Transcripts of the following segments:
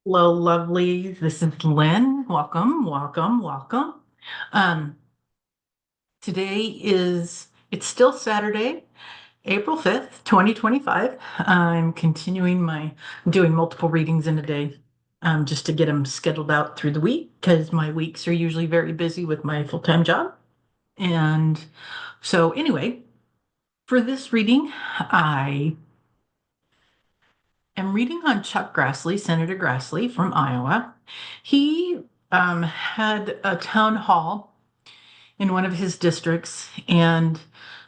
Hello, lovely. This is Lynn. Welcome, welcome, welcome. Um, it's still Saturday, April 5th, 2025. I'm doing multiple readings in a day, just to get them scheduled out through the week because my weeks are usually very busy with my full-time job. And so anyway, for this reading, I am reading on Chuck Grassley, Senator Grassley from Iowa. He had a town hall in one of his districts, and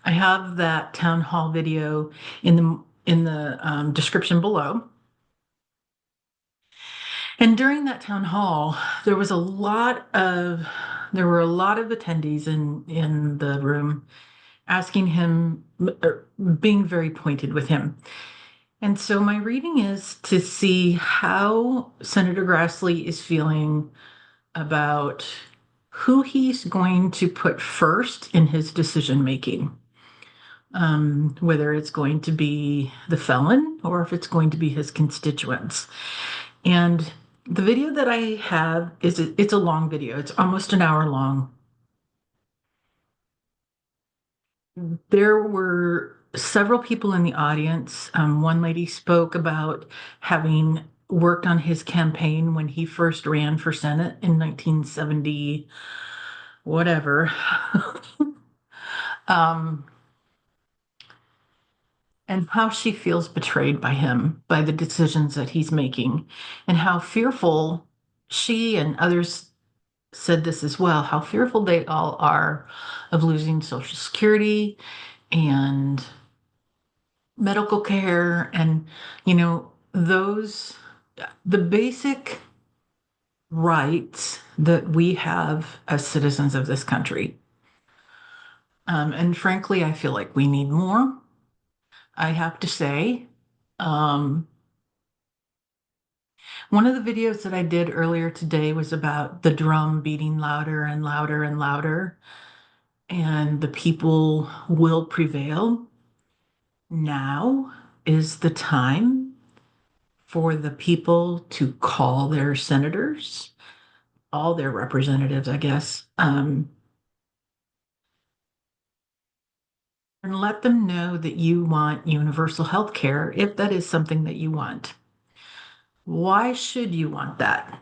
I have that town hall video in the description below. And during that town hall, there were a lot of attendees in the room asking him, being very pointed with him. And so my reading is to see how Senator Grassley is feeling about who he's going to put first in his decision making, whether it's going to be the felon or if it's going to be his constituents. And the video that I have it's a long video. It's almost an hour long. There were several people in the audience. One lady spoke about having worked on his campaign when he first ran for Senate in 1970, whatever. um, and how she feels betrayed by him, by the decisions that he's making, and how fearful she and others said this as well, how fearful they all are of losing Social Security and medical care and, the basic rights that we have as citizens of this country. And frankly, I feel like we need more. I have to say, um, one of the videos that I did earlier today was about the drum beating louder and louder and louder, and the people will prevail. Now is the time for the people to call their senators, all their representatives, I guess, and let them know that you want universal health care if that is something that you want. Why should you want that?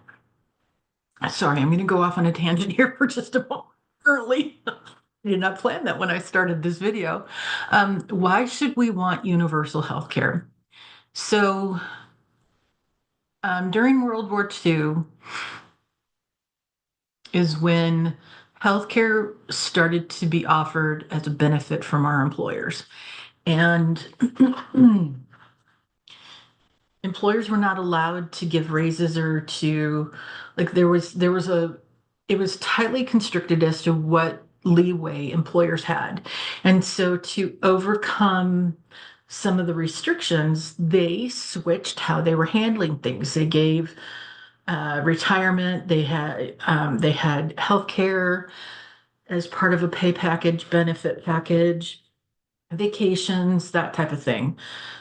Sorry, I'm going to go off on a tangent here for just a moment. Early. I did not plan that when I started this video. Why should we want universal health care? So, during World War II is when healthcare started to be offered as a benefit from our employers. And employers were not allowed to give raises or to, like, it was tightly constricted as to what leeway employers had. And so to overcome some of the restrictions, they switched how they were handling things. They gave retirement, they had health care as part of a pay package, benefit package, vacations, that type of thing.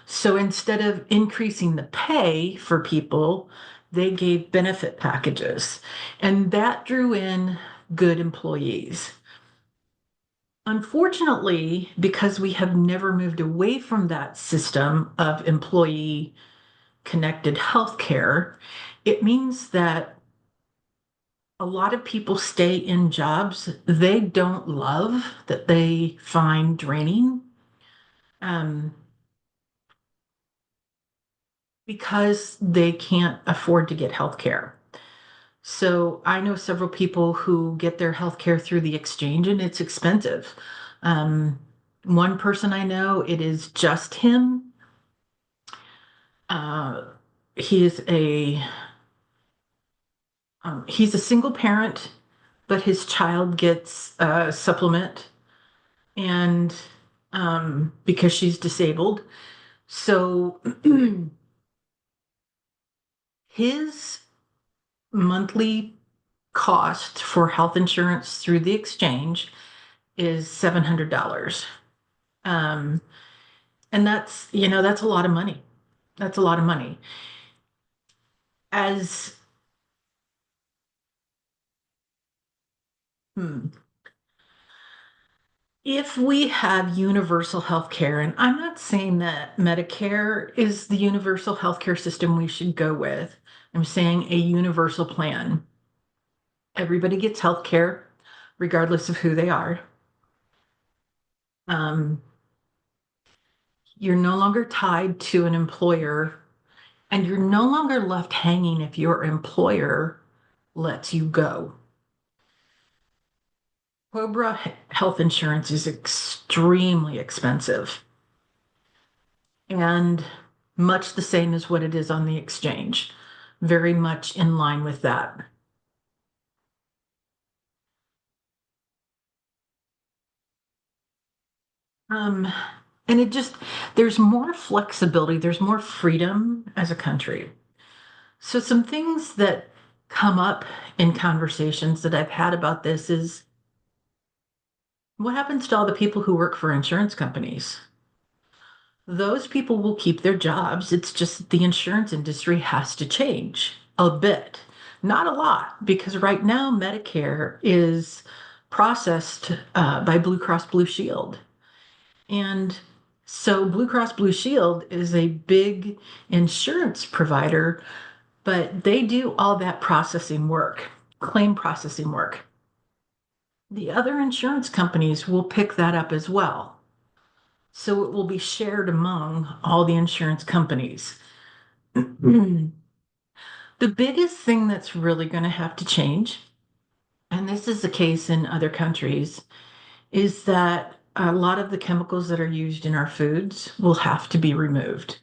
So instead of increasing the pay for people, they gave benefit packages, and that drew in good employees. Unfortunately, because we have never moved away from that system of employee connected healthcare, it means that a lot of people stay in jobs they don't love, that they find draining, um, because they can't afford to get health care. So I know several people who get their health care through the exchange, and it's expensive. Um, One person I know, it is just him. Uh, he is he's a single parent, but his child gets a supplement, and because she's disabled. So his monthly cost for health insurance through the exchange is $700. Um, and that's a lot of money. That's a lot of money. as hmm, if we have universal health care, and I'm not saying that Medicare is the universal healthcare system we should go with, I'm saying a universal plan. Everybody gets health care, regardless of who they are. Um, you're no longer tied to an employer, and you're no longer left hanging if your employer lets you go. Cobra health insurance is extremely expensive and much the same as what it is on the exchange, very much in line with that. Um, and it just, there's more flexibility, there's more freedom as a country. So, some things that come up in conversations that I've had about this is what happens to all the people who work for insurance companies? Those people will keep their jobs. It's just that the insurance industry has to change a bit. Not a lot, because right now Medicare is processed by Blue Cross Blue Shield. And so Blue Cross Blue Shield is a big insurance provider, but they do all that processing work, claim processing work. The other insurance companies will pick that up as well. So it will be shared among all the insurance companies. The biggest thing that's really going to have to change, and this is the case in other countries, is that a lot of the chemicals that are used in our foods will have to be removed.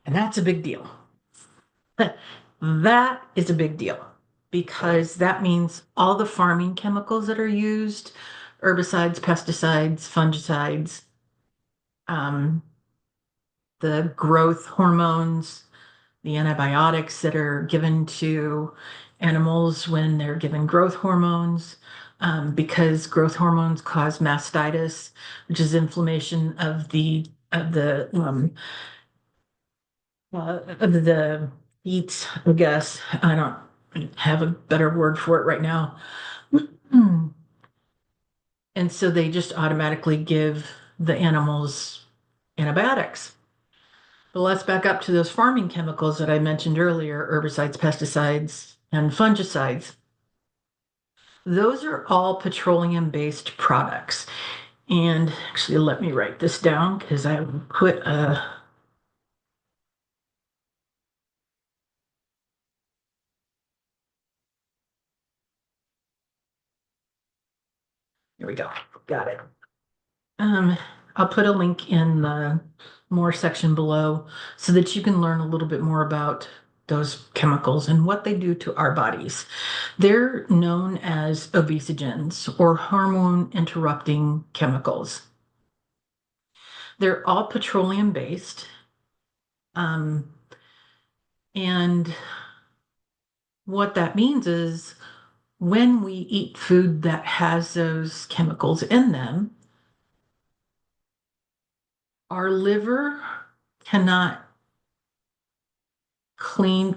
And that's a big deal. That is a big deal because that means all the farming chemicals that are used, herbicides, pesticides, fungicides, um, the growth hormones, the antibiotics that are given to animals when they're given growth hormones, because growth hormones cause mastitis, which is inflammation of the eats, I guess. I don't have a better word for it right now. And so they just automatically give the animals antibiotics. But let's back up to those farming chemicals that I mentioned earlier, herbicides, pesticides, and fungicides. Those are all petroleum-based products. And actually, let me write this down because I put a here we go. Got it. Um, I'll put a link in the more section below so that you can learn a little bit more about those chemicals and what they do to our bodies. They're known as obesogens or hormone interrupting chemicals. They're all petroleum based. Um, and what that means is when we eat food that has those chemicals in them, our liver cannot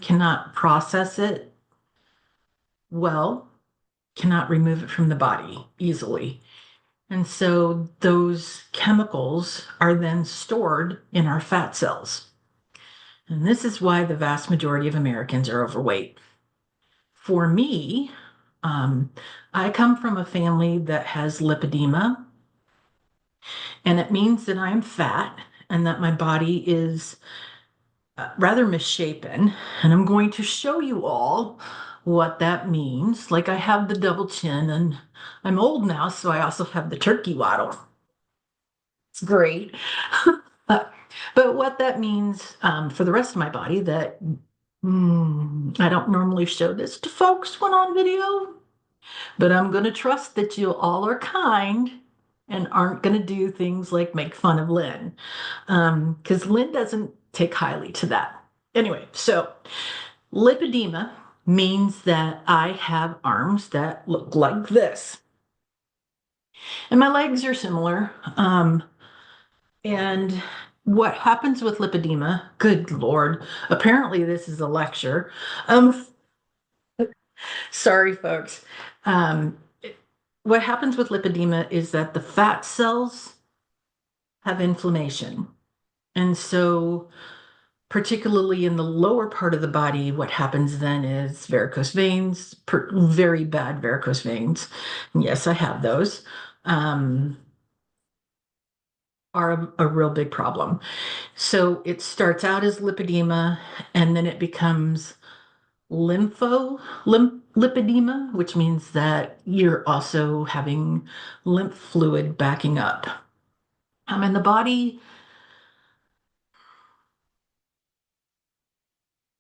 cannot process it well, cannot remove it from the body easily. And so those chemicals are then stored in our fat cells. And this is why the vast majority of Americans are overweight. For me, I come from a family that has lipedema, and it means that I'm fat and that my body is rather misshapen. And I'm going to show you all what that means. Like I have the double chin, and I'm old now, so I also have the turkey waddle. It's great. But what that means for the rest of my body that I don't normally show this to folks when on video, but I'm going to trust that you all are kind and aren't going to do things like make fun of Lynn, because Lynn doesn't take highly to that. Anyway, so lipedema means that I have arms that look like this, and my legs are similar. And what happens with lipedema, good Lord, apparently this is a lecture. Um, sorry, folks. Um, what happens with lipedema is that the fat cells have inflammation. And so, particularly in the lower part of the body, what happens then is varicose veins, very bad varicose veins. And yes, I have those. Um, are a real big problem. So it starts out as lipedema and then it becomes lipedema, which means that you're also having lymph fluid backing up. And the body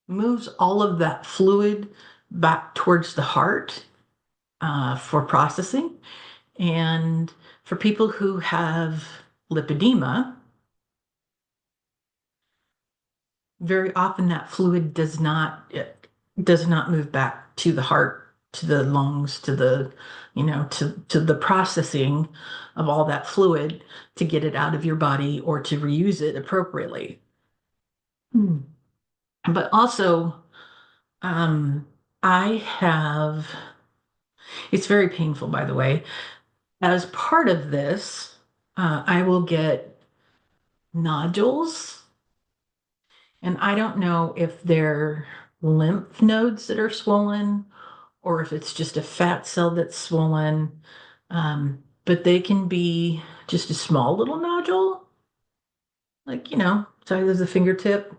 moves all of that fluid back towards the heart for processing. And for people who have lipedema, very often that fluid does not move back to the heart, to the lungs, to the to the processing of all that fluid to get it out of your body or to reuse it appropriately. Hmm. But also, um, I have, it's very painful, by the way. As part of this, I will get nodules, and I don't know if they're lymph nodes that are swollen or if it's just a fat cell that's swollen. But they can be just a small little nodule, like, size of the fingertip,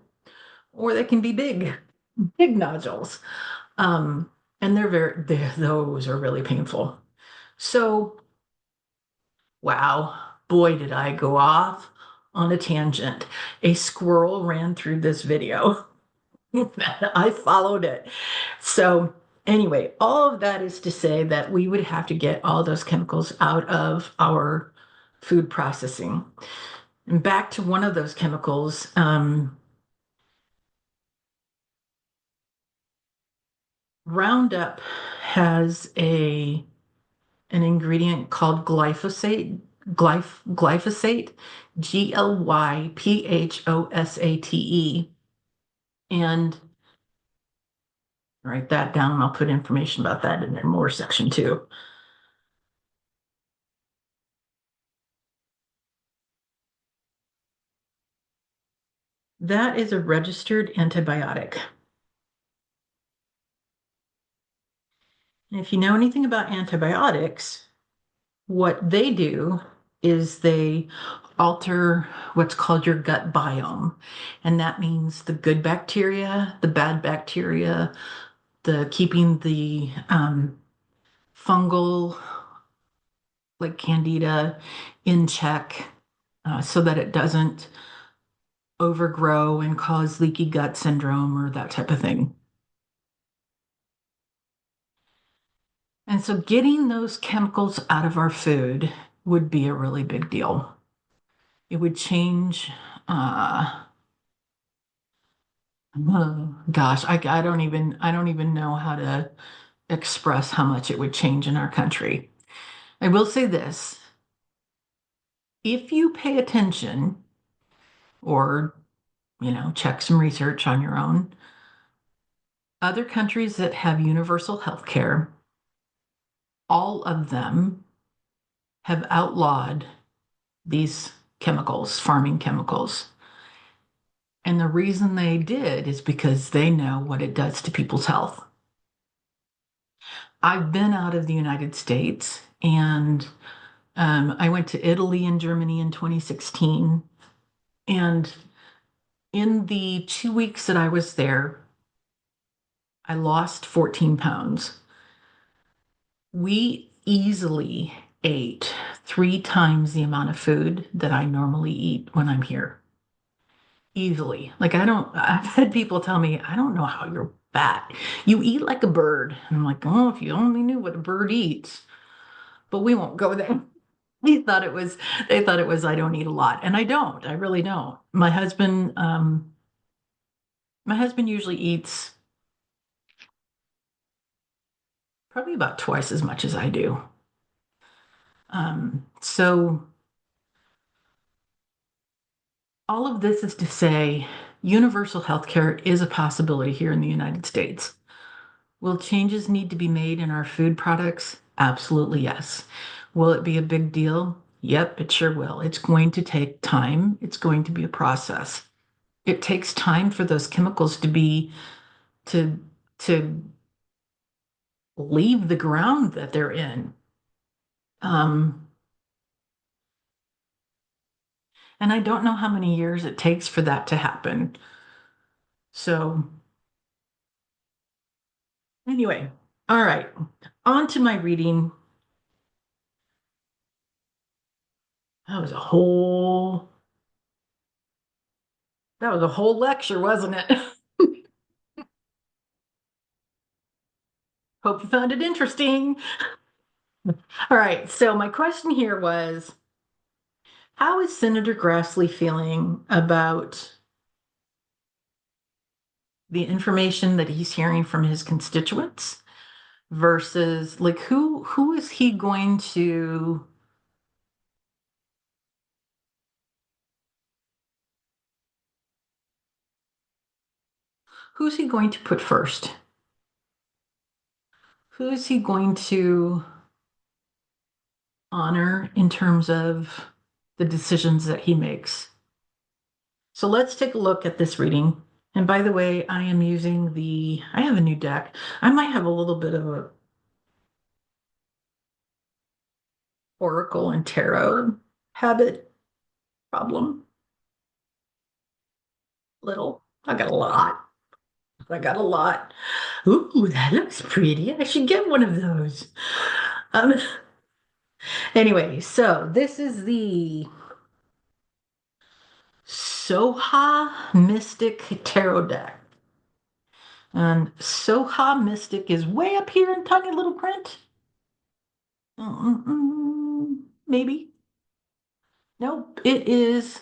or they can be big, big nodules. Um, and those are really painful. So, wow, boy, did I go off on a tangent. A squirrel ran through this video. I followed it. So, anyway, all of that is to say that we would have to get all those chemicals out of our food processing. And back to one of those chemicals, Roundup has an ingredient called glyphosate, glyphosate, Glyphosate. And write that down. I'll put information about that in more section two. That is a registered antibiotic. And if you know anything about antibiotics, what they do is they alter what's called your gut biome. And that means the good bacteria, the bad bacteria, the keeping the fungal, like candida, in check so that it doesn't overgrow and cause leaky gut syndrome or that type of thing. And so getting those chemicals out of our food would be a really big deal. It would change, oh, gosh, I don't even know how to express how much it would change in our country. I will say this, if you pay attention or, check some research on your own, other countries that have universal health care, all of them have outlawed these chemicals, farming chemicals. And the reason they did is because they know what it does to people's health. I've been out of the United States and I went to Italy and Germany in 2016. And in the 2 weeks that I was there, I lost 14 pounds. We easily ate 3 times the amount of food that I normally eat when I'm here. Easily. Like, I've had people tell me, I don't know how you're fat. You eat like a bird. And I'm like, oh, if you only knew what a bird eats. But we won't go there. They thought it was I don't eat a lot. And I don't. I really don't. My husband usually eats probably about twice as much as I do. So All of this is to say universal health care is a possibility here in the United States. Will changes need to be made in our food products? Absolutely, yes. Will it be a big deal? Yep, it sure will. It's going to take time. It's going to be a process. It takes time for those chemicals to to leave the ground that they're in. Um, and I don't know how many years it takes for that to happen. So anyway, all right, on to my reading. That was a whole that was a whole lecture, wasn't it? Hope you found it interesting. All right, so my question here was, how is Senator Grassley feeling about the information that he's hearing from his constituents versus like who is he going to who's he going to put first? Who's he going to honor in terms of the decisions that he makes? So let's take a look at this reading. And by the way, I am using I have a new deck. I might have a little bit of a oracle and tarot habit problem. Little. I got a lot. I got a lot. Ooh, that looks pretty. I should get one of those. Um, anyway, so this is the Soha Mystic Tarot deck. And Soha Mystic is way up here in tiny little print. Maybe. Nope, it is.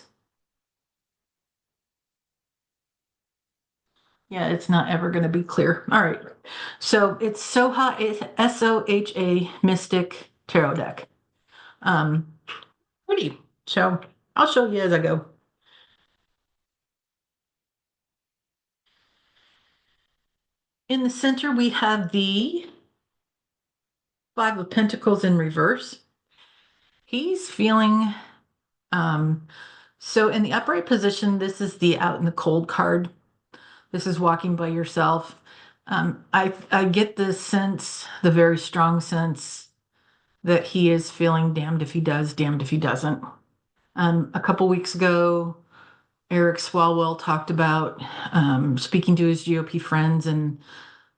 Yeah, it's not ever going to be clear. All right. So it's Soha, it's Soha Mystic Tarot deck. Um, Pretty. So I'll show you as I go. In the center, we have the Five of Pentacles in reverse. He's feeling, um, so in the upright position, this is the out in the cold card. This is walking by yourself. I get this sense, the very strong sense that he is feeling damned if he does, damned if he doesn't. A couple weeks ago, Eric Swalwell talked about speaking to his GOP friends, and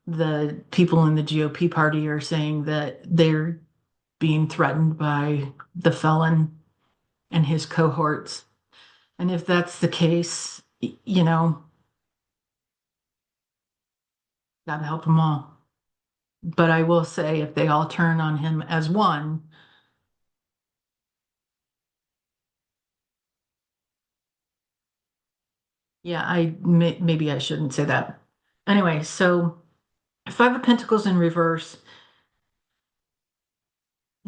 the people in the GOP party are saying that they're being threatened by the felon and his cohorts. And if that's the case, gotta help them all. But I will say, if they all turn on him as one, yeah, maybe I shouldn't say that. Anyway, so Five of Pentacles in reverse.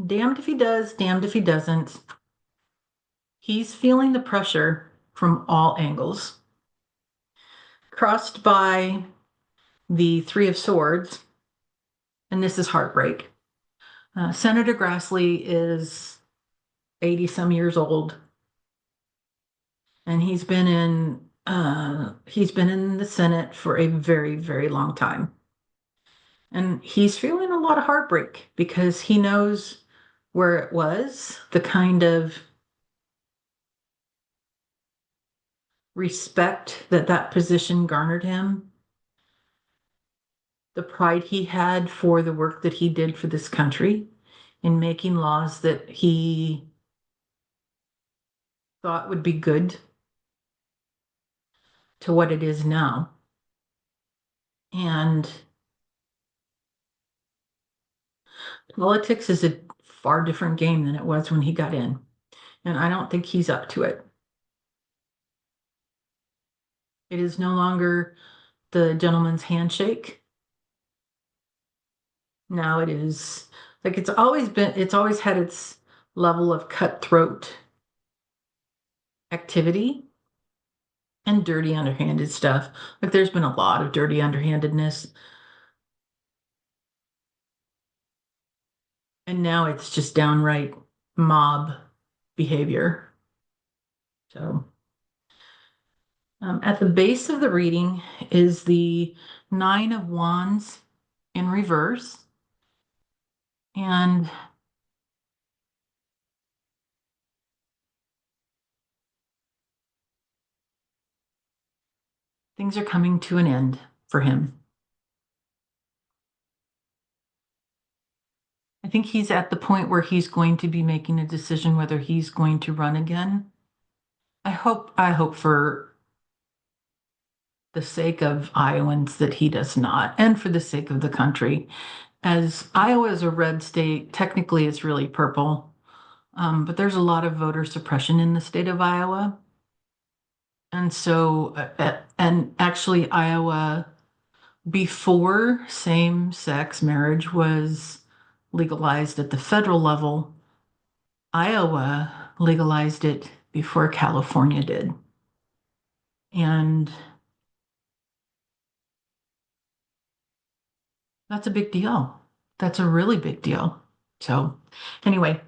Damned if he does, damned if he doesn't. He's feeling the pressure from all angles. Crossed by the Three of Swords, and this is heartbreak. Senator Grassley is 80 some years old, and he's been in the Senate for a very, very long time. And he's feeling a lot of heartbreak because he knows where it was, the kind of respect that that position garnered him, the pride he had for the work that he did for this country in making laws that he thought would be good to what it is now. And politics is a far different game than it was when he got in. And I don't think he's up to it. It is no longer the gentleman's handshake. Now it is like it's always had its level of cutthroat activity. and dirty, underhanded stuff. Like there's been a lot of dirty, underhandedness, and now it's just downright mob behavior. So, at the base of the reading is the Nine of Wands in reverse, and things are coming to an end for him. I think he's at the point where he's going to be making a decision whether he's going to run again. I hope for the sake of Iowans that he does not, and for the sake of the country. As Iowa is a red state, technically it's really purple, but there's a lot of voter suppression in the state of Iowa. And so, and actually, Iowa, before same-sex marriage was legalized at the federal level, Iowa legalized it before California did. And that's a big deal. That's a really big deal. So, anyway,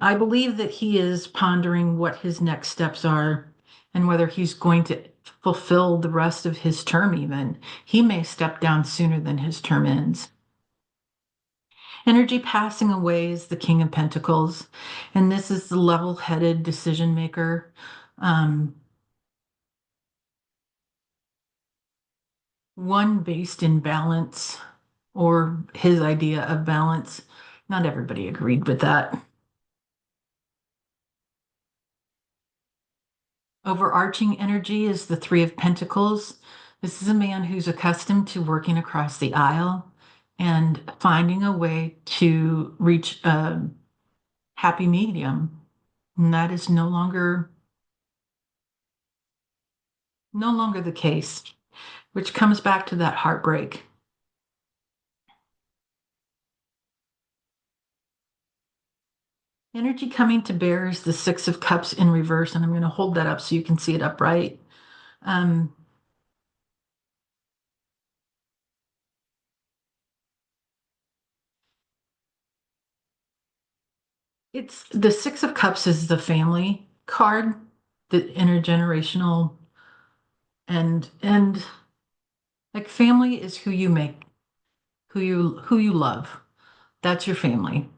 I believe that he is pondering what his next steps are and whether he's going to fulfill the rest of his term, even. He may step down sooner than his term ends. Energy passing away is the King of Pentacles, and this is the level-headed decision maker. One based in balance, or his idea of balance. Not everybody agreed with that. Overarching energy is the Three of Pentacles. This is a man who's accustomed to working across the aisle and finding a way to reach a happy medium. And that is no longer the case, which comes back to that heartbreak. Energy coming to bear is the Six of Cups in reverse, and I'm going to hold that up so you can see it upright. Um, it's the Six of Cups is the family card, the intergenerational, and like family is who you make, who you love. That's your family.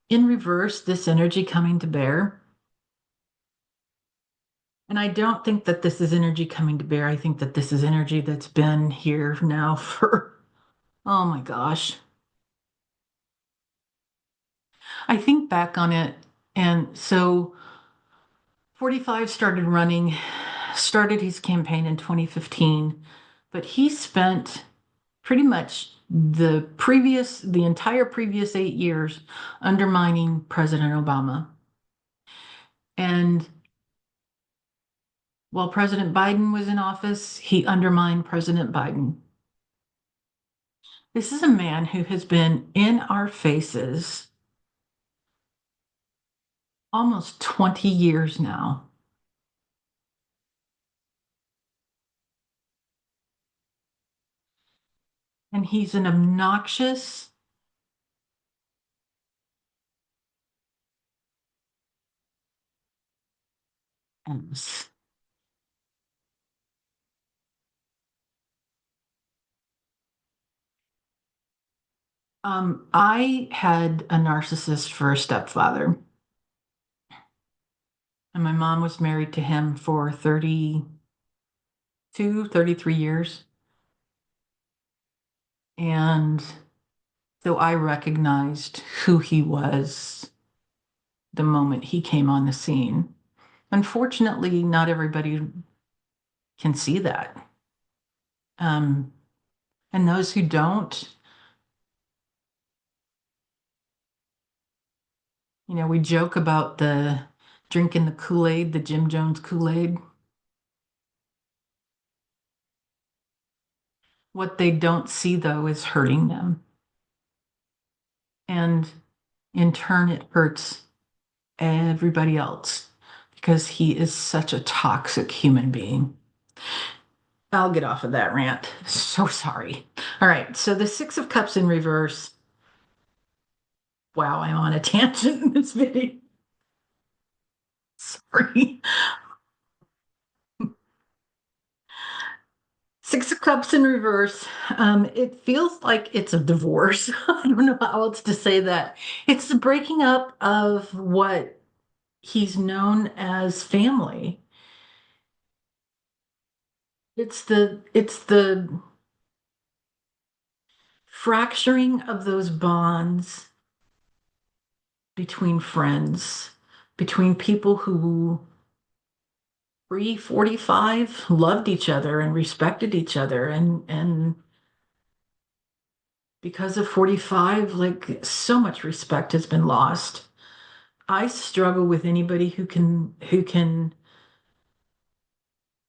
In reverse, this energy coming to bear. And I don't think that this is energy coming to bear. I think that this is energy that's been here now for, oh my gosh. I think back on it. And so 45 started his campaign in 2015, but he spent pretty much the entire previous 8 years undermining President Obama. And while President Biden was in office, he undermined President Biden. This is a man who has been in our faces almost 20 years now. And he's an obnoxious, ass. I had a narcissist for a stepfather, and my mom was married to him for 32, 33 years. And so I recognized who he was the moment he came on the scene. Unfortunately, not everybody can see that. Um, and those who don't, we joke about the drinking the Kool-Aid, the Jim Jones Kool-Aid. What they don't see, though, is hurting them. And in turn, it hurts everybody else because he is such a toxic human being. I'll get off of that rant. So sorry. All right. So the Six of Cups in reverse. Wow, I'm on a tangent in this video. Sorry. Six of Cups in reverse. It feels like it's a divorce. I don't know how else to say that. It's the breaking up of what he's known as family. It's the fracturing of those bonds between friends, between people who pre-45 loved each other and respected each other, and because of 45, like, so much respect has been lost. I struggle with anybody who can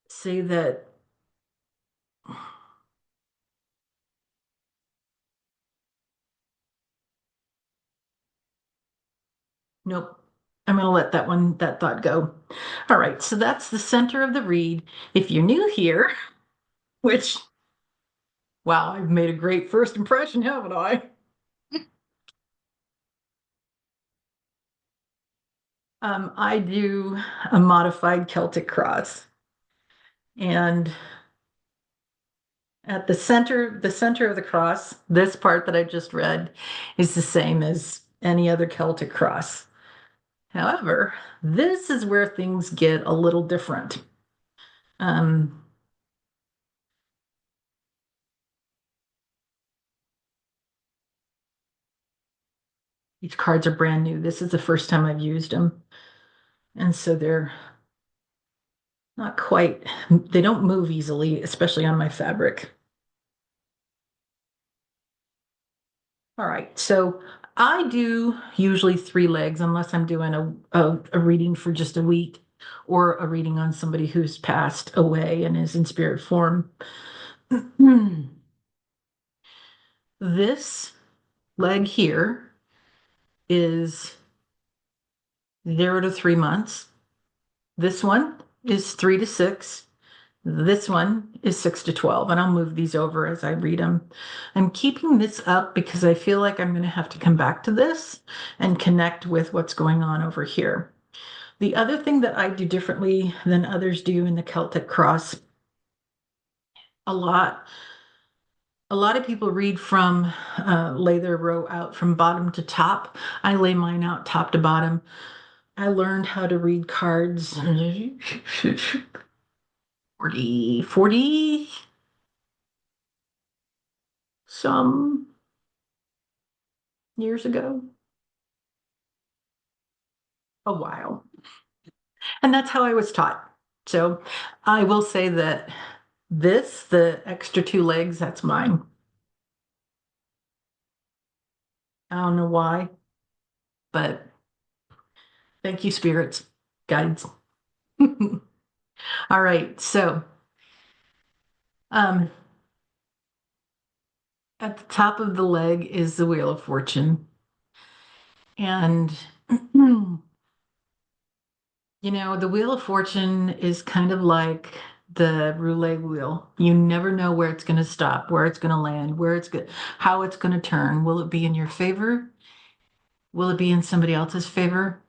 say that. Nope. I'm going to let that thought go. All right, so that's the center of the read. If you're new here, which, wow, I've made a great first impression, haven't I? I do a modified Celtic cross, and at the center of the cross, this part that I just read is the same as any other Celtic cross. However, this is where things get a little different. Um, these cards are brand new. This is the first time I've used them. And so they're not quite, they don't move easily, especially on my fabric. All right, so I do usually 3 legs unless I'm doing a reading for just a week or a reading on somebody who's passed away and is in spirit form. This leg here is 0 to 3 months. This one is 3 to 6. This one is 6 to 12, and I'll move these over as I read them. I'm keeping this up because I feel like I'm going to have to come back to this and connect with what's going on over here. The other thing that I do differently than others do in the Celtic cross, a lot, a lot of people read from lay their row out from bottom to top. I lay mine out top to bottom. I learned how to read cards 40 some years ago, a while. And that's how I was taught. So I will say that the extra 2 legs, that's mine. I don't know why, but thank you, spirits, guides. All right, so um, at the top of the leg is the Wheel of Fortune. And, the Wheel of Fortune is kind of like the roulette wheel. You never know where it's going to stop, where it's going to land, how it's going to turn. Will it be in your favor? Will it be in somebody else's favor?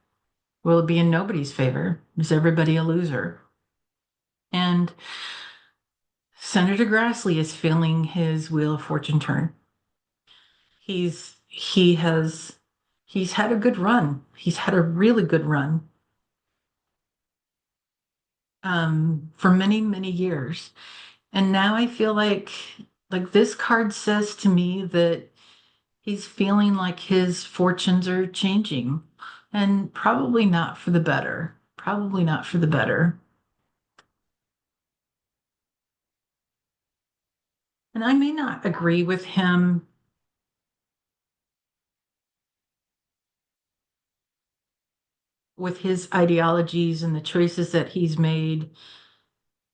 Will it be in nobody's favor? Is everybody a loser? And Senator Grassley is feeling his Wheel of Fortune turn. He's had a good run. He's had a really good run for many, many years. And now I feel like this card says to me that he's feeling like his fortunes are changing, and probably not for the better. Probably not for the better. And I may not agree with him with his ideologies and the choices that he's made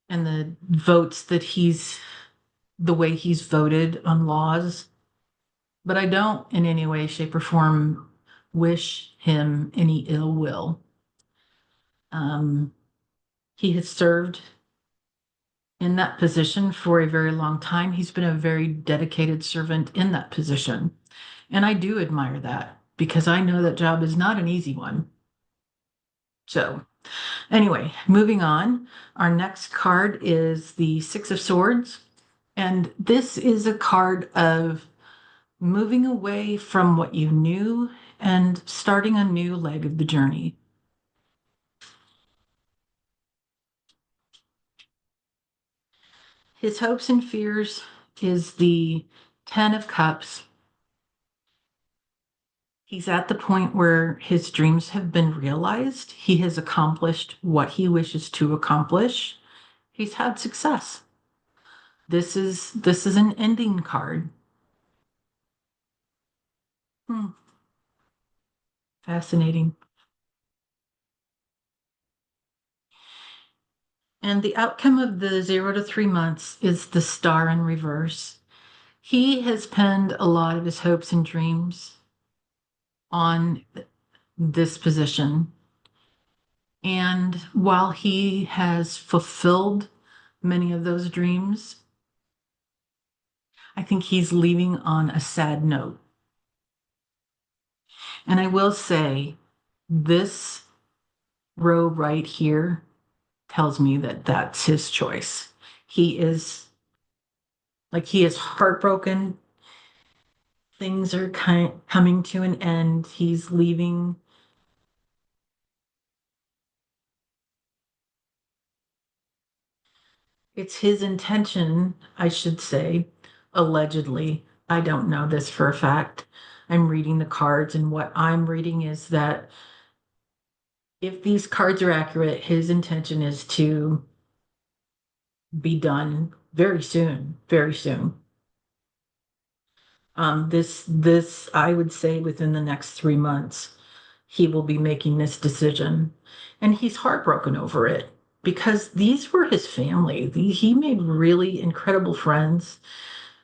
and the votes the way he's voted on laws. But I don't in any way, shape, or form wish him any ill will. Um, he has served in that position for a very long time. He's been a very dedicated servant in that position. And I do admire that because I know that job is not an easy one. So, anyway, moving on. Our next card is the Six of Swords. And this is a card of moving away from what you knew and starting a new leg of the journey. His hopes and fears is the Ten of Cups. He's at the point where his dreams have been realized. He has accomplished what he wishes to accomplish. He's had success. This is an ending card. Hmm, fascinating. And the outcome of the 0 to 3 months is the Star in reverse. He has pinned a lot of his hopes and dreams on this position. And while he has fulfilled many of those dreams, I think he's leaving on a sad note. And I will say, this row right here tells me that that's his choice. He is he is heartbroken. Things are coming to an end. He's leaving. It's his intention, I should say, allegedly. I don't know this for a fact. I'm reading the cards, and what I'm reading is that if these cards are accurate, his intention is to be done very soon, very soon. This, I would say within the next 3 months, he will be making this decision. And he's heartbroken over it because these were his family. He made really incredible friends,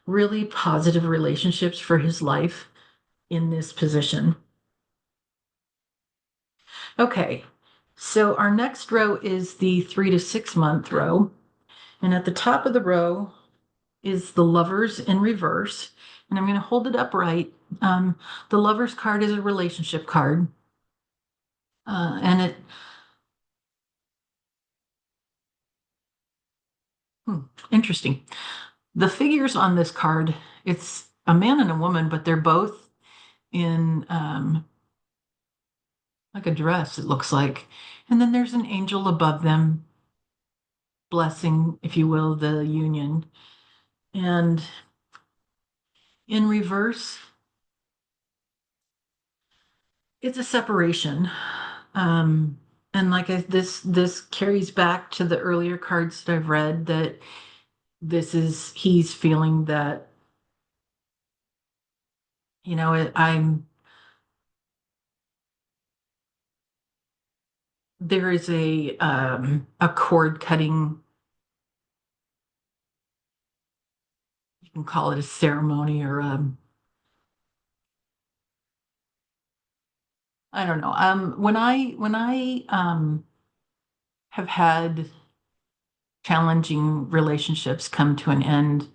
really positive relationships for his life in this position. Okay, so our next row is the 3 to 6 month row. And at the top of the row is the Lovers in reverse. And I'm going to hold it upright. The Lovers card is a relationship card. And it, interesting. The figures on this card, it's a man and a woman, but they're both in like a dress, it looks like. And then there's an angel above them, blessing, if you will, the union. And in reverse, it's a separation. And this carries back to the earlier cards that I've read that he's feeling that, there is a cord cutting, you can call it a ceremony or I don't know. When I have had challenging relationships come to an end,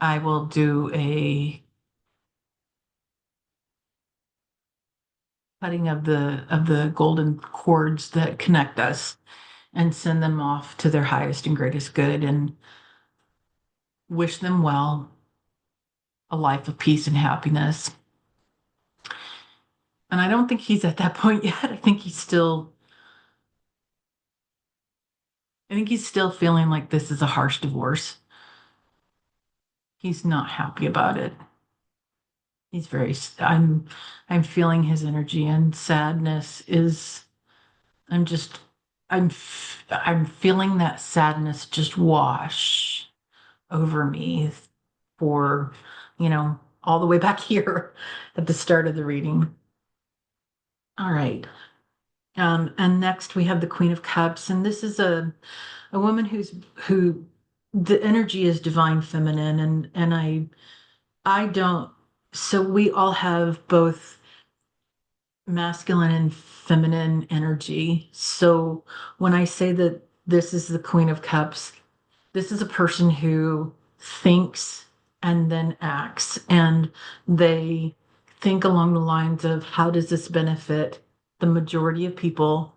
I will do a cutting of the golden cords that connect us and send them off to their highest and greatest good and wish them well, a life of peace and happiness. And I don't think he's at that point yet. I think he's still feeling like this is a harsh divorce. He's not happy about it. He's very, I'm feeling his energy, and sadness is, I'm just, I'm feeling that sadness just wash over me for, all the way back here at the start of the reading. All right. And next we have the Queen of Cups, and this is a woman who the energy is divine feminine, and I don't, so we all have both masculine and feminine energy. So when I say that this is the Queen of Cups, This is a person who thinks and then acts, and they think along the lines of how does this benefit the majority of people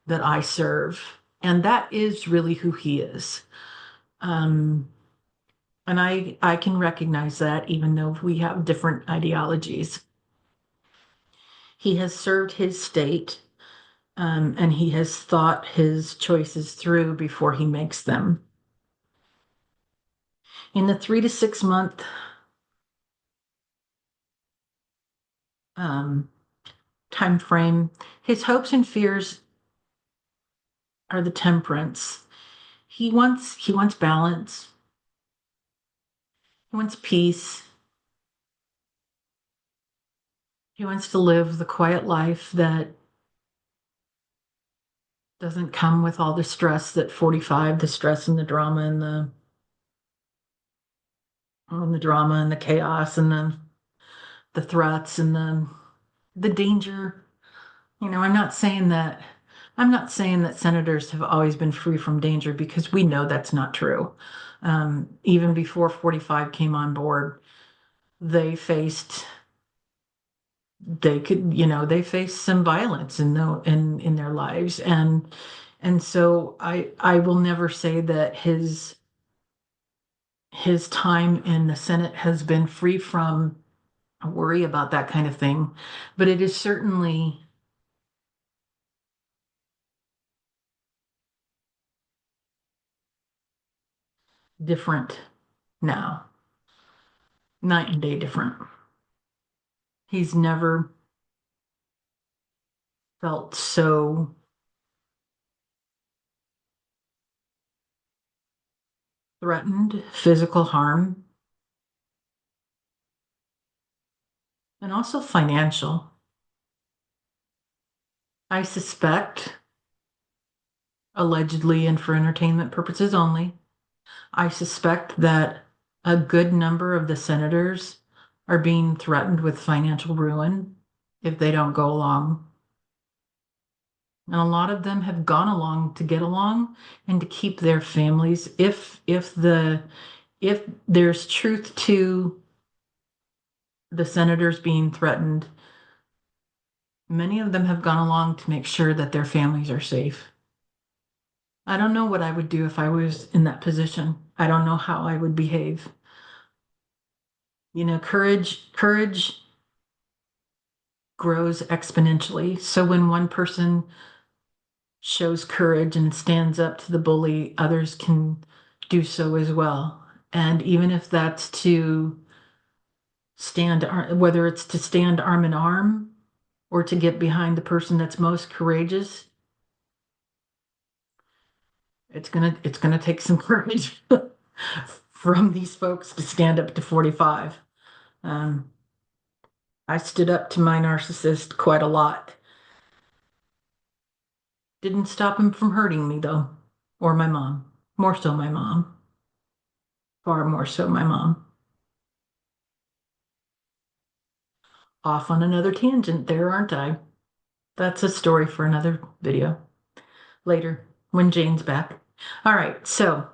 that I serve? And that is really who he is. Um, and I can recognize that even though we have different ideologies. He has served his state, and he has thought his choices through before he makes them. In the 3 to 6 month um, time frame, his hopes and fears are the temperance. He wants balance. He wants peace. He wants to live the quiet life that doesn't come with all the stress that 45, the stress and the drama and the chaos and the threats and the danger. I'm not saying that senators have always been free from danger because we know that's not true. Even before 45 came on board, they faced they faced some violence in their lives, and so I will never say that his time in the Senate has been free from a worry about that kind of thing, but it is certainly different now, night and day different. He's never felt so threatened, physical harm, and also financial. I suspect, allegedly and for entertainment purposes only, I suspect that a good number of the senators are being threatened with financial ruin if they don't go along. And a lot of them have gone along to get along and to keep their families. If there's truth to the senators being threatened, many of them have gone along to make sure that their families are safe. I don't know what I would do if I was in that position. I don't know how I would behave. Courage grows exponentially. So when one person shows courage and stands up to the bully, others can do so as well. And even if that's to whether it's to stand arm in arm or to get behind the person that's most courageous, it's gonna take some courage from these folks to stand up to 45. Um, I stood up to my narcissist quite a lot. Didn't stop him from hurting me though, or my mom. More so my mom. Far more so my mom. Off on another tangent there, aren't I? That's a story for another video later when Jane's back. All right, so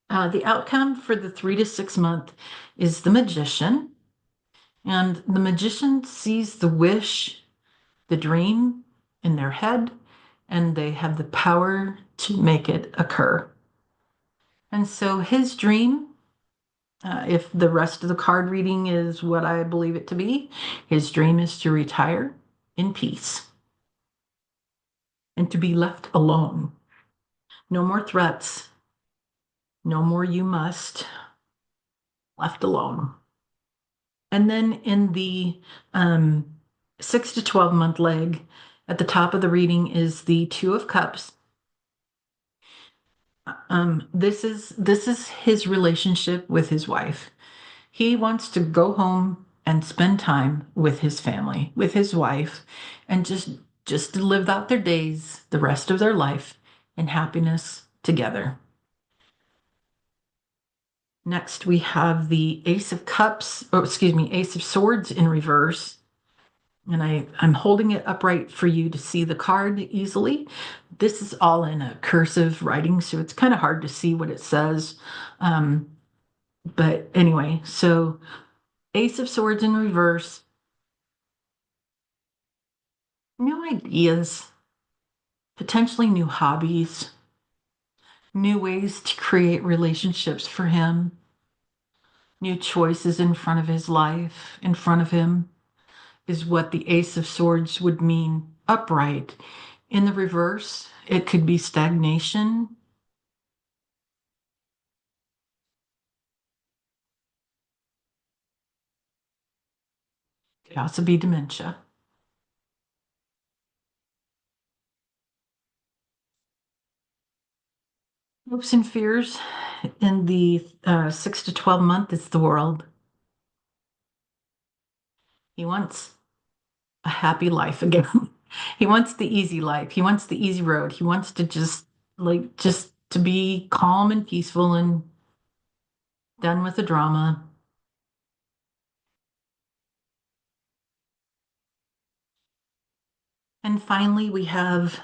the outcome for the 3 to 6 month is the magician. And the magician sees the wish, the dream in their head, and they have the power to make it occur. And so his dream, if the rest of the card reading is what I believe it to be, his dream is to retire in peace and to be left alone. No more threats. No more you must. Left alone. And then in the 6 to 12 month leg, at the top of the reading is the Two of Cups. This is his relationship with his wife. He wants to go home and spend time with his family, with his wife, and just to live out their days, the rest of their life in happiness together. Next, we have the Ace of Cups, Ace of Swords in reverse. And I'm holding it upright for you to see the card easily. This is all in a cursive writing, so it's kind of hard to see what it says. Um, but anyway, so Ace of Swords in reverse, new ideas, potentially new hobbies, new ways to create relationships for him, new choices in front of his life, in front of him is what the Ace of Swords would mean upright. In the reverse, it could be stagnation. It could also be dementia. Hopes and fears in the 6 to 12 month is the world. He wants a happy life again. He wants the easy life. He wants the easy road. He wants to just to be calm and peaceful and done with the drama. And finally, we have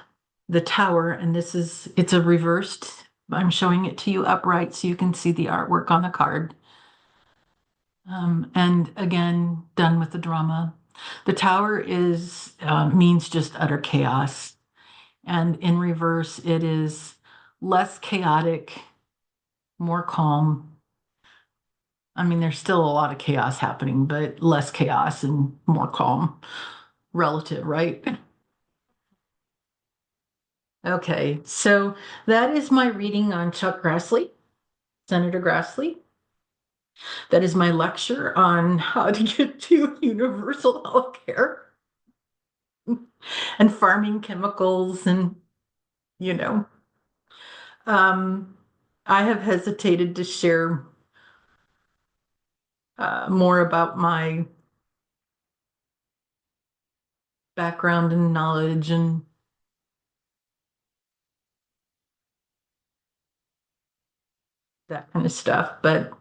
the tower, and it's a reversed. I'm showing it to you upright so you can see the artwork on the card. And again, done with the drama. The tower is means just utter chaos. And in reverse, it is less chaotic, more calm. I mean, there's still a lot of chaos happening, but less chaos and more calm, relative, right? Okay, so that is my reading on Chuck Grassley, Senator Grassley. That is my lecture on how to get to universal health care and farming chemicals and, you know, um, I have hesitated to share more about my background and knowledge and that kind of stuff, but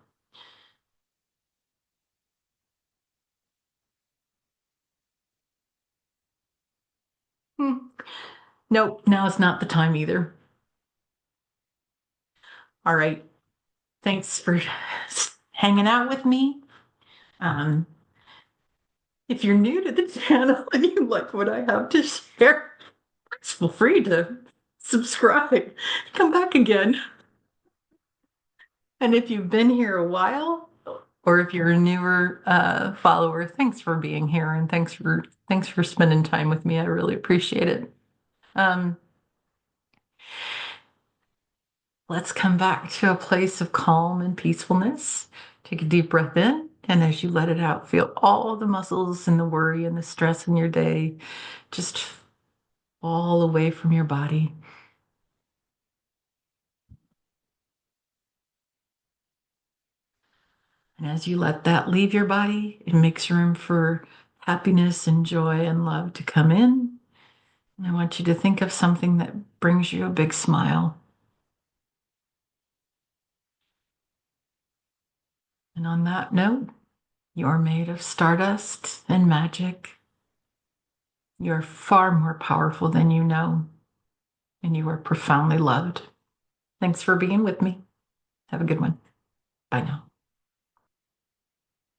hmm, nope, now is not the time either. All right, thanks for hanging out with me. Um, if you're new to the channel and you like what I have to share, feel free to subscribe, come back again. And if you've been here a while, or if you're a newer follower, thanks for being here and thanks for spending time with me. I really appreciate it. Um, let's come back to a place of calm and peacefulness. Take a deep breath in, and as you let it out, feel all the muscles and the worry and the stress in your day just fall away from your body. And as you let that leave your body, it makes room for happiness and joy and love to come in. And I want you to think of something that brings you a big smile. And on that note, you're made of stardust and magic. You're far more powerful than you know, and you are profoundly loved. Thanks for being with me. Have a good one. Bye now.